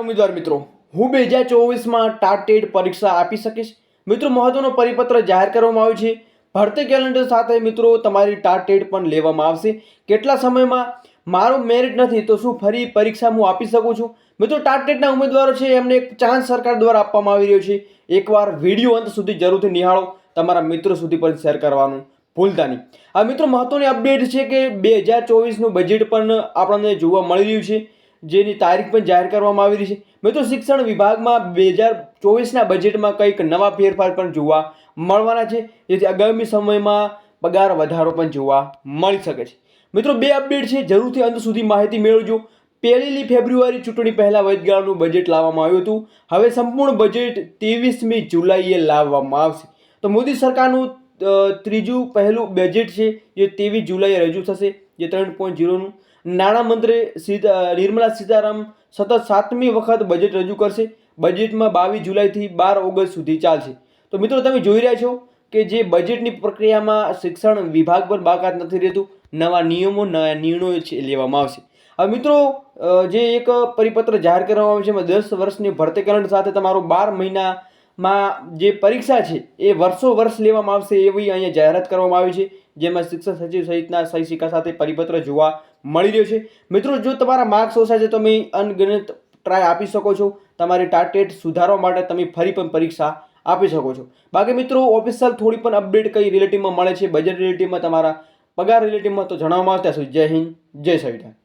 ઉમેદવાર મિત્રો, હું 2024માં ટાટ પરીક્ષા આપી શકીશ? મિત્રો, મહત્વનો પરિપત્ર જાહેર કરવામાં આવ્યો છે. ભરતી કેલેન્ડર સાથે મિત્રો તમારી ટાટ પણ લેવામાં આવશે. કેટલા સમયમાં? મારું મેરિટ નથી તો શું ફરી પરીક્ષા હું આપી શકું છું? મિત્રો, ટાટ ઉમેદવારો છે એમને એક ચાન્સ સરકાર દ્વારા આપવામાં આવી રહ્યો છે. એકવાર વિડીયો અંત સુધી જરૂરથી નિહાળો, તમારા મિત્રો સુધી પણ શેર કરવાનું ભૂલતા નહીં. આ મિત્રો મહત્વની અપડેટ છે કે 2024નું બજેટ પણ આપણને જોવા મળી રહ્યું છે, જેની તારીખ પણ જાહેર કરવામાં આવી રહી છે. મિત્રો, શિક્ષણ વિભાગમાં 2024ના બજેટમાં કંઈક નવા ફેરફાર પણ જોવા મળવાના છે, જેથી આગામી સમયમાં પગાર વધારો પણ જોવા મળી શકે છે. મિત્રો, બે અપડેટ છે, જરૂરથી અંત સુધી માહિતી મેળવજો. 1 ફેબ્રુઆરી ચૂંટણી પહેલા વચગાળાનું બજેટ લાવવામાં આવ્યું હતું. હવે સંપૂર્ણ બજેટ 23મી જુલાઈએ લાવવામાં આવશે. તો મોદી સરકારનું ત્રીજું પહેલું બજેટ છે જે 23 જુલાઈએ રજૂ થશે, જે 3.0નું. નાણામંત્રી નિર્મલા સીતારામન સતત 7મી વખત બજેટ રજૂ કરશે. બજેટમાં 22 જુલાઈથી 12 ઓગસ્ટ સુધી ચાલશે. તો મિત્રો, તમે જોઈ રહ્યા છો કે જે બજેટની પ્રક્રિયામાં શિક્ષણ વિભાગ પર બાકાત નથી રહેતું. નવા નિયમો, નવા નિર્ણયો લેવામાં આવશે. હવે મિત્રો, જે એક પરિપત્ર જાહેર કરવામાં આવ્યો છે એમાં 10 વર્ષની ભરતી કેલેન્ડર સાથે તમારો 12 મહિનામાં જે પરીક્ષા છે એ વર્ષ લેવામાં આવશે એવી અહીંયા જાહેરાત કરવામાં આવી છે, જેમાં શિક્ષણ સચિવ સહિતના સહી સિક્કા સાથે પરિપત્ર જોવા મળી રહ્યો છે. મિત્રો, જો તમારા માર્ક્સ ઓછા છે તો તમે અનગણિત ટ્રાય આપી શકો છો. તમારી ટાર્ગેટ સુધારવા માટે તમે ફરી પણ પરીક્ષા આપી શકો છો. બાકી મિત્રો, ઓફિશિયલ થોડી પણ અપડેટ કઈ રિલેટિવમાં મળે છે, બજેટ રિલેટિવમાં, તમારા પગાર રિલેટિવમાં, તો જણાવવામાં આવશે. જય હિન્દ, જય સંવિધાન.